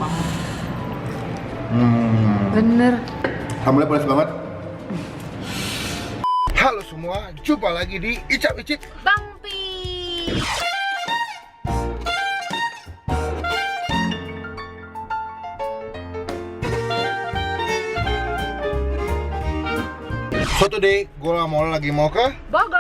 banget. Bener. Sambalnya pedas banget. Halo semua, jumpa lagi di Icap Icip Bang Pi. So today, gue lagi mau ke Bogor.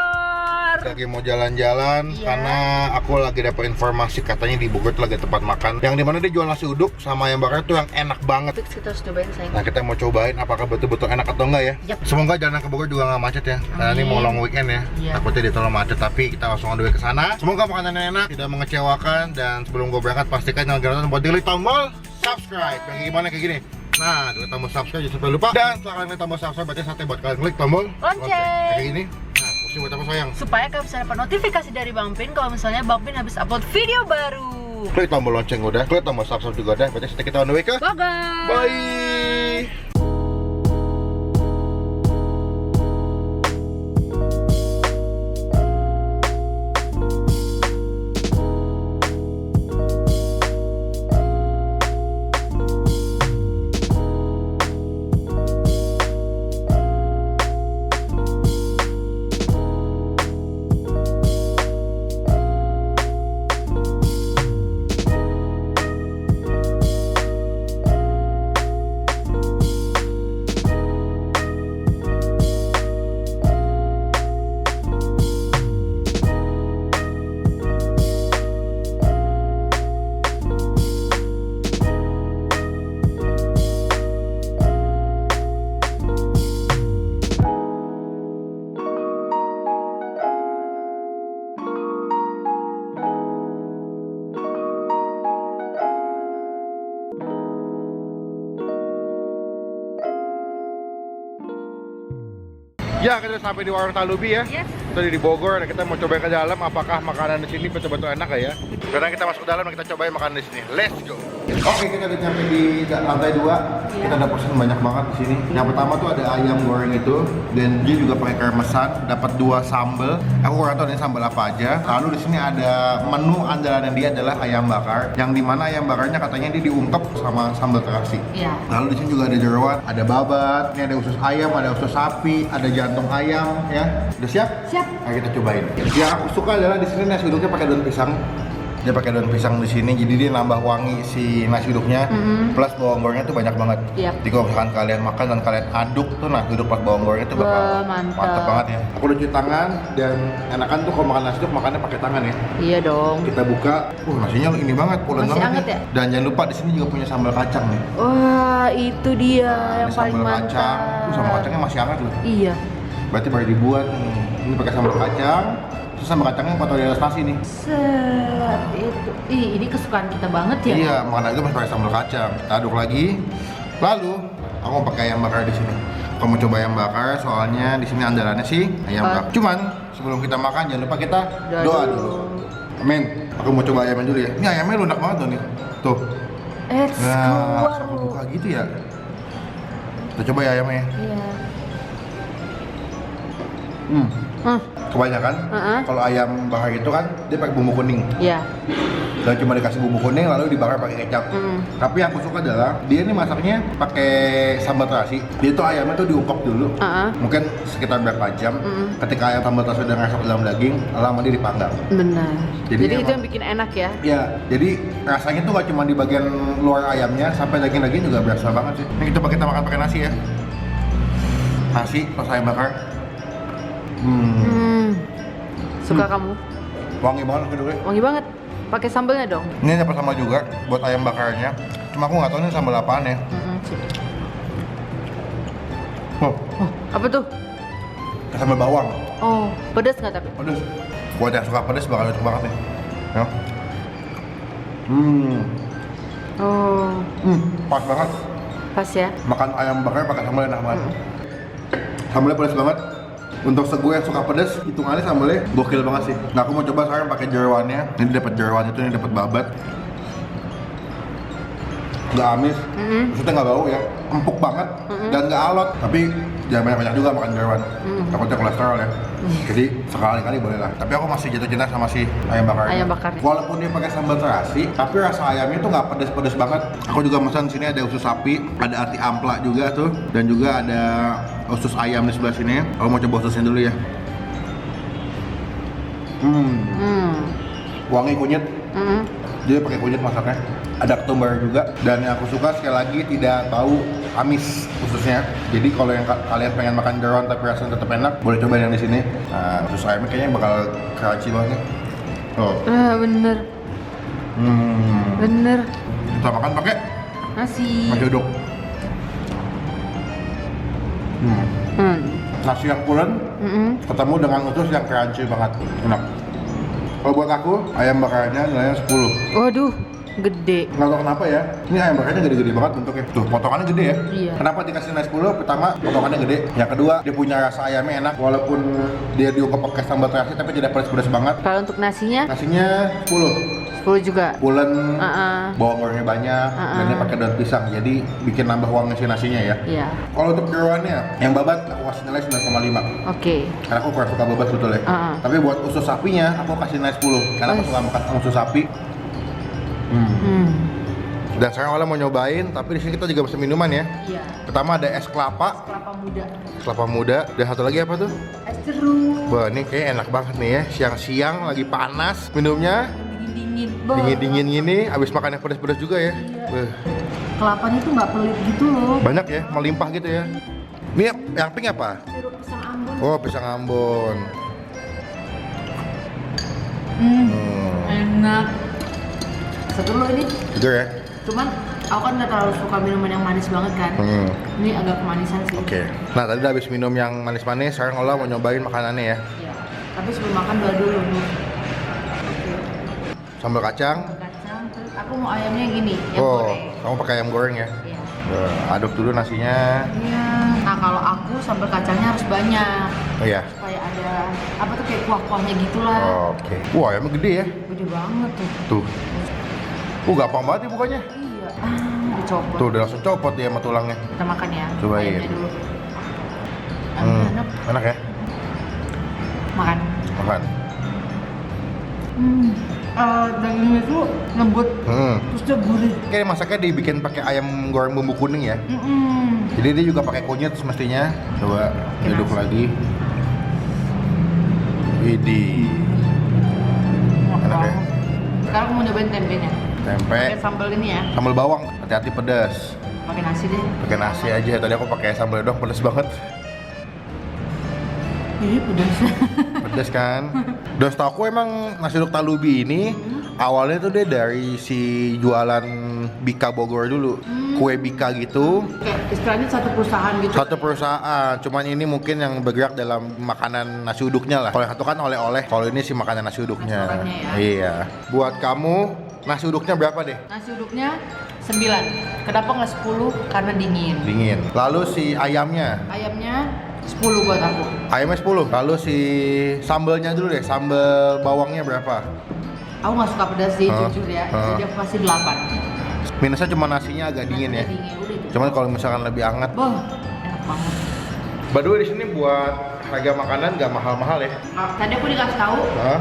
lagi mau jalan-jalan karena aku lagi dapat informasi katanya di Bogor tuh lagi tempat makan yang dimana dia jual nasi uduk sama ayam bakar tuh yang enak banget. Fix kita harus cobain sayang. Nah kita mau cobain apakah betul-betul enak atau enggak ya. Yap. Semoga jalan ke Bogor juga nggak macet ya. Karena ini mau long weekend ya. Takutnya dia terlalu macet, tapi kita langsung on the way ke sana. Semoga makanannya enak, tidak mengecewakan, dan sebelum gue berangkat pastikan jangan lupa buat klik tombol subscribe. Yang gimana kayak gini. Nah, klik tombol subscribe jangan sampai lupa. Dan setelah kalian klik tombol subscribe berarti sate buat kalian klik tombol lonceng. Kayak gini. Nah, fungsi buat apa sayang? Supaya kalian bisa dapat notifikasi dari Bang Pin kalau misalnya Bang Pin habis upload video baru. Klik tombol lonceng udah, klik tombol subscribe juga udah. Berarti kita on the way ke Bogor. bye. Ya, kita udah sampai di Warung Talubi ya. Yes. Tadi di Bogor, dan kita mau cobain ke dalam apakah makanan di sini betul-betul enak ya. Sekarang kita masuk ke dalam dan kita cobain makanan di sini. Let's go. Oke, kita udah sampai di lantai 2. Kita udah pesen banyak banget di sini. Yang pertama tuh ada ayam goreng itu, dan dia juga pakai kremesan, dapat 2 sambal. Aku kurang tahu ini sambal apa aja. Lalu di sini ada menu andalan dia adalah ayam bakar, yang dimana ayam bakarnya katanya dia diungkep sama sambal terasi. Iya. Lalu di sini juga ada jeroan, ada babat, ini ada usus ayam, ada usus sapi, ada jantung ayam ya. Udah siap? Siap. Nah, kita cobain. Yang aku suka adalah di sini nasi uduknya pakai daun pisang. Dia pakai daun pisang di sini, jadi dia nambah wangi si nasi uduknya. Plus bawang gorengnya tuh banyak banget. Yap. Jadi kalau misalkan kalian makan dan kalian aduk tuh nasi uduk plus bawang gorengnya tuh bakal mantep banget ya. Aku udah cuci tangan, dan enakan tuh kalau makan nasi uduk makannya pakai tangan ya. Iya dong. Kita buka, nasinya ini banget, pulen Masih banget anget nih. ya? Dan jangan lupa di sini juga punya sambal kacang nih. Wah, itu dia yang Ini paling sambal mantap. kacang, sambal kacangnya masih hangat loh. Iya. Berarti baru dibuat nih. Ini pakai sambal kacang, terus sambal kacangnya potong di atas nasi nih. Set itu. Ih, ini kesukaan kita banget ya. Iya, makanya itu masih pakai sambal kacang. Kita aduk lagi. Lalu aku mau pakai ayam bakar di sini. Aku mau coba ayam bakar, soalnya di sini andalannya sih ayam bakar. Cuman sebelum kita makan jangan lupa kita doa dulu. Amin. Aku mau coba ayamnya dulu ya. Ini ayamnya lunak banget tuh nih. Tuh. Nah, langsung buka gitu ya. Kita coba ya ayamnya. Iya. Kebanyakan kalau ayam bakar itu kan dia pakai bumbu kuning. Iya. Dan cuma dikasih bumbu kuning lalu dibakar pakai kecap. Tapi yang aku suka adalah dia ini masaknya pakai sambal terasi. Dia tuh ayamnya tuh diungkep dulu. Mungkin sekitar berapa jam. Ketika ayam sambal terasi udah ngasuk ke dalam daging, lama dia dipanggang. Benar. Jadi itu emang- yang bikin enak ya. Ya, jadi rasanya tuh gak cuma di bagian luar ayamnya, sampai daging-daging juga berasa banget sih. Ini coba kita makan pakai nasi ya. Nasi plus ayam bakar. Suka kamu? Wangi banget kedua. Wangi banget. Pakai sambelnya dong. Ini dapat sambal juga buat ayam bakarnya. Cuma aku nggak tahu ini sambal apaan ya. Sip. Oh, Apa tuh? sambal bawang. Oh, pedas nggak tapi? Pedas. Buat yang suka pedas bakal cocok banget nih. Ya. Oh, Pas banget. pas ya. Makan ayam bakar pakai sambal enak banget. Sambalnya pedas banget. Untuk segue yang suka pedas, hitungannya sambalnya gokil banget sih. Nah, aku mau coba sekarang pakai jeroannya. Ini dapat jeroan itu, ini dapat babat. nggak amis, maksudnya nggak bau ya, empuk banget dan nggak alot. Tapi jangan banyak-banyak juga makan jeroan, takutnya kolesterol ya. Jadi sekali-kali boleh lah. Tapi aku masih jatuh cinta sama si ayam bakar. Ayam bakar. Walaupun dia pakai sambal terasi, tapi rasa ayamnya tuh nggak pedes-pedes banget. Aku juga pesan sini ada usus sapi, ada ati ampla juga tuh, dan juga ada usus ayam di sebelah sini. Aku mau coba ususnya dulu ya. Wangi kunyit. Dia pakai kunyit masaknya. Ada ketumbar juga, dan yang aku suka sekali lagi tidak bau amis ususnya. Jadi kalau yang kalian pengen makan jeroan tapi rasanya tetap enak, boleh coba yang di sini. Nah, usus ayamnya kayaknya bakal crunchy banget. Oh. Bener. Bener. Kita makan pakai Nasi uduk. Nasi yang pulen ketemu dengan usus yang crunchy banget, enak. Kalau buat aku, ayam bakarnya nilainya 10. Waduh, gede. Nggak tahu kenapa ya, ini ayam bakarnya gede-gede banget bentuknya. Tuh, potongannya gede ya. Iya. Kenapa dikasih nilai 10? Pertama, potongannya gede. Yang kedua, dia punya rasa ayamnya enak. Walaupun dia diungkep pakai sambal terasi, tapi tidak pedas-pedas banget. Kalau untuk nasinya Nasinya 10. 10 juga. Pulen, bawang gorengnya banyak, dan dia pakai daun pisang. Jadi bikin nambah wangi si nasinya ya. Iya. Kalau untuk jeroannya, yang babat aku kasih nilai 9,5. Oke. Karena aku kurang suka babat betul ya. Tapi buat usus sapinya, aku kasih nilai 10. Karena aku suka makan usus sapi. Dan sekarang Ola mau nyobain, tapi di sini kita juga bisa minuman ya. Iya. Pertama ada es kelapa Kelapa muda. dan satu lagi apa tuh? Es jeruk. Wah, ini kayak enak banget nih ya. Siang-siang lagi panas, minumnya Dingin-dingin. dingin-dingin gini, abis makan yang pedas-pedas juga ya. Iya. Kelapanya tuh nggak pelit gitu loh. Banyak ya, melimpah gitu ya. Ini yang pink apa? Sirup pisang Ambon. Oh, pisang Ambon. Enak. Seger loh ini. Gitu ya. Cuman aku kan nggak terlalu suka minuman yang manis banget kan. Ini agak kemanisan sih. Oke. Nah, tadi udah habis minum yang manis-manis, sekarang Ola mau nyobain makanannya ya. Iya. Tapi sebelum makan doa dulu nih. Sambal kacang. Kacang. Terus aku mau ayamnya yang ini, yang goreng. Kamu pakai ayam goreng ya? Iya. Aduk dulu nasinya. Iya. Nah kalau aku sambal kacangnya harus banyak. Oh iya. Supaya ada apa tuh kayak kuah-kuahnya gitulah. Oke. Wah, ayamnya gede ya. Gede banget tuh. Tuh. Gampang banget dibukanya. Iya. Dicopot. Tuh, udah langsung copot ya sama tulangnya. Kita makan ya. Cobain. Ayamnya dulu. Enak. Enak ya? Makan. Makan. Dagingnya tuh lembut. Terus dia gurih. Kayak masaknya dibikin pakai ayam goreng bumbu kuning ya. Jadi dia juga pakai kunyit semestinya. Coba hidup lagi. Widih. Enak ya? Sekarang aku mau nyobain tempenya. Tempe. Pakai sambal ini ya. Sambal bawang. Hati-hati pedas. Pakai nasi deh. Pakai nasi aja. Tadi aku pakai sambal doang pedas banget. Ini pedas. Pedas kan? Dan setahu aku emang nasi uduk Talubi ini awalnya tuh dia dari si jualan Bika Bogor dulu. Kue Bika gitu. Kayak istilahnya satu perusahaan gitu. Satu perusahaan, cuman ini mungkin yang bergerak dalam makanan nasi uduknya lah. Kalau yang satu kan oleh-oleh, kalau ini sih makanan nasi uduknya. Restorannya ya. Iya. Buat kamu nasi uduknya berapa deh? Nasi uduknya 9. Kenapa nggak 10? Karena dingin. Dingin. Lalu si ayamnya? Ayamnya 10 buat aku. Ayamnya 10. Lalu si sambelnya dulu deh, sambel bawangnya berapa? Aku nggak suka pedas sih, jujur ya. Jadi aku kasih 8. Minusnya cuma nasinya agak dingin ya. Dingin, udah itu. Cuman kalau misalkan lebih hangat. Boh, enak banget. By the way, di sini buat harga makanan nggak mahal-mahal ya. Tadi aku dikasih tahu Hah?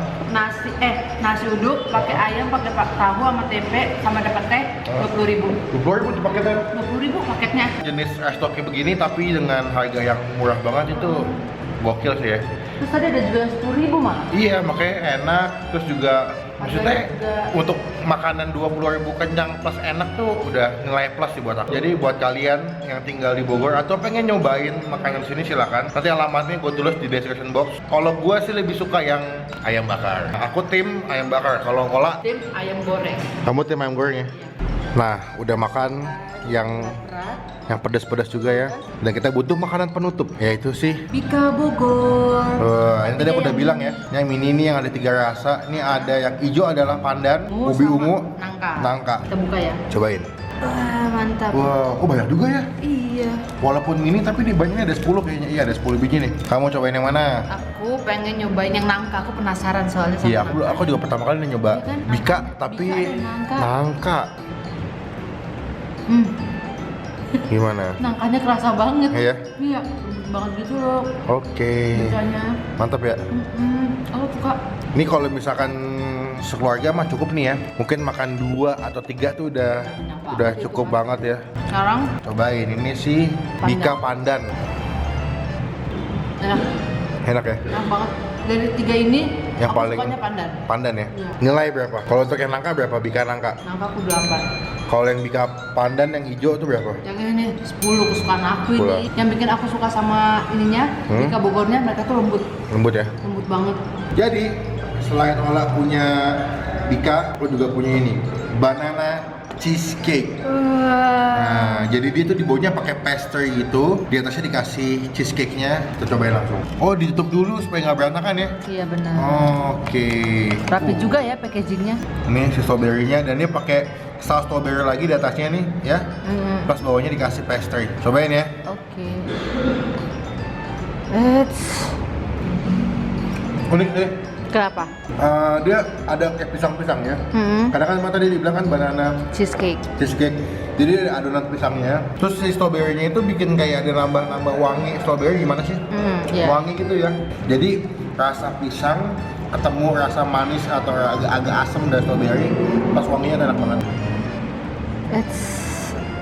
nasi uduk pakai ayam, pakai tahu sama tempe sama dapat teh 20.000. 20.000 di paketnya. 20.000 paketnya. Jenis resto kayak begini tapi dengan harga yang murah banget itu gokil sih ya. Terus tadi ada juga 10.000 malah. Iya, makanya enak. Terus juga maksudnya juga untuk makanan 20.000 kenyang plus enak tuh udah nilai plus sih buat aku. Jadi buat kalian yang tinggal di Bogor atau pengen nyobain makanan sini silakan. Nanti alamatnya gue tulis di description box. Kalau gue sih lebih suka yang ayam bakar. Aku tim ayam bakar. Kalau Ola tim ayam goreng. kamu tim ayam goreng ya? Nah, udah makan yang pedas-pedas juga ya. Dan kita butuh makanan penutup, yaitu sih Bika Bogor. ini tadi aku udah bilang ya. Yang mini ini yang ada 3 rasa. Ini ada yang hijau adalah pandan, ubi ungu, nangka. Kita buka ya. Cobain. Wah, mantap. Wah, kok banyak juga ya? Iya. Walaupun mini tapi di banyaknya ada 10 kayaknya. Iya, ada 10 biji nih. Kamu cobain yang mana? Aku pengen nyobain yang nangka. Aku penasaran soalnya sama Iya, nangka. aku juga pertama kali nih nyoba Iya kan? Bika tapi Bika ada nangka. nangka. Gimana? Nangkanya kerasa banget. Iya? Iya, lembut banget gitu loh. Oke. Bukanya. Mantap ya. Aku suka. Ini kalau misalkan sekeluarga mah cukup nih ya. Mungkin makan 2 atau 3 tuh udah cukup banget ya. Sekarang Cobain ini sih Bika Pandan. enak. Enak ya? Enak banget. Dari 3 ini Yang aku paling sukanya pandan. Pandan ya? Iya. Nilai berapa? Kalau untuk yang nangka berapa? Bika nangka. Nangka aku 8. Kalau yang Bika Pandan yang hijau tuh berapa? Yang ini 10 kesukaan aku 10. ini. Yang bikin aku suka sama ininya, Bika Bogornya, mereka tuh lembut. Lembut ya? Lembut banget. Jadi selain Ola punya Bika, aku juga punya ini banana cheesecake. Nah, jadi dia tuh di bawahnya pakai pastry gitu, di atasnya dikasih cheesecake-nya. Kita cobain langsung. Oh, ditutup dulu supaya nggak berantakan ya? Iya benar. Oke. Rapi juga ya packagingnya. Ini si strawberry-nya dan dia pakai saus strawberry lagi di atasnya nih, ya. Plus bawahnya dikasih pastry. Cobain ya. Oke. Let's. Unik deh. Kenapa? Dia ada kayak pisang-pisang ya. Karena kan tadi dibilang kan banana Cheesecake. cheesecake. Jadi ada adonan pisangnya. Terus si strawberry-nya itu bikin kayak ada nambah-nambah wangi strawberry gimana sih? Iya. Wangi gitu ya. Jadi rasa pisang ketemu rasa manis atau agak-agak asam dari strawberry. Pas wanginya enak banget. It's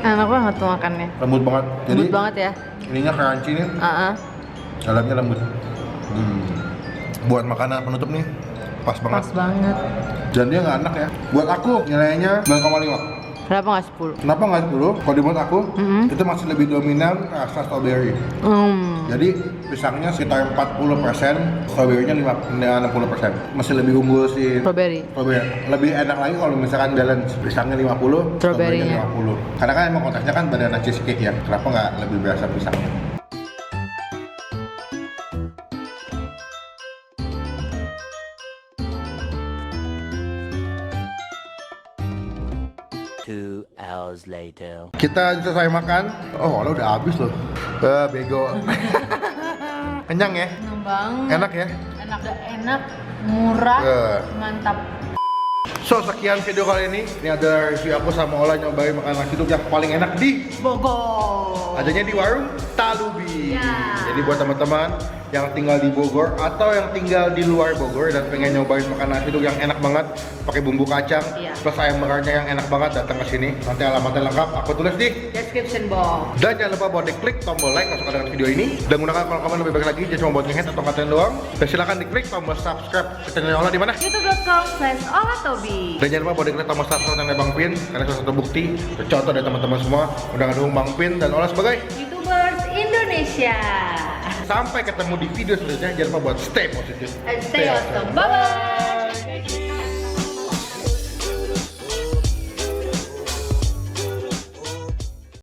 enak banget tuh makannya. Lembut banget. Jadi Lembut banget ya. ininya crunchy nih. Dalamnya lembut. Buat makanan penutup nih pas banget. Pas banget. Dan dia nggak enak ya. Buat aku nilainya 9,5. Kenapa nggak 10? Kenapa nggak 10? Kalau di menurut aku itu masih lebih dominan rasa strawberry. Jadi pisangnya sekitar 40%, strawberry-nya 60%. Masih lebih unggul si Strawberry. strawberry. Lebih enak lagi kalau misalkan balance pisangnya 50, Strawberry-nya. strawberry-nya 50. Karena kan emang konteksnya kan banana cheesecake ya. Kenapa nggak lebih berasa pisangnya? Hours later. Kita selesai makan. Oh, lo udah habis loh. Bego. Kenyang ya? Enak banget. Enak ya? Enak, enak, murah, mantap. So, sekian video kali ini. Ini ada review aku sama Ola nyobain makan nasi uduk yang paling enak di Bogor. adanya di warung Talubi. Ya. Jadi buat teman-teman yang tinggal di Bogor atau yang tinggal di luar Bogor dan pengen nyobain makan nasi uduk yang enak banget pakai bumbu kacang plus ayam merahnya yang enak banget, datang ke sini. Nanti alamatnya lengkap aku tulis di Description box. dan jangan lupa buat diklik tombol like kalau suka dengan video ini dan gunakan kolom komen lebih baik lagi, jangan cuma buat ngehead atau ngatain doang. Dan silakan diklik tombol subscribe ke channel Ola di mana? youtube.com/olatobi. Dan jangan lupa buat diklik tombol subscribe yang ada Bang Pin karena salah satu bukti contoh dari teman-teman semua udah ngedukung Bang Pin dan Ola sebagai YouTubers Indonesia. sampai ketemu di video selanjutnya. Jangan lupa buat stay positif. And stay awesome. Bye bye.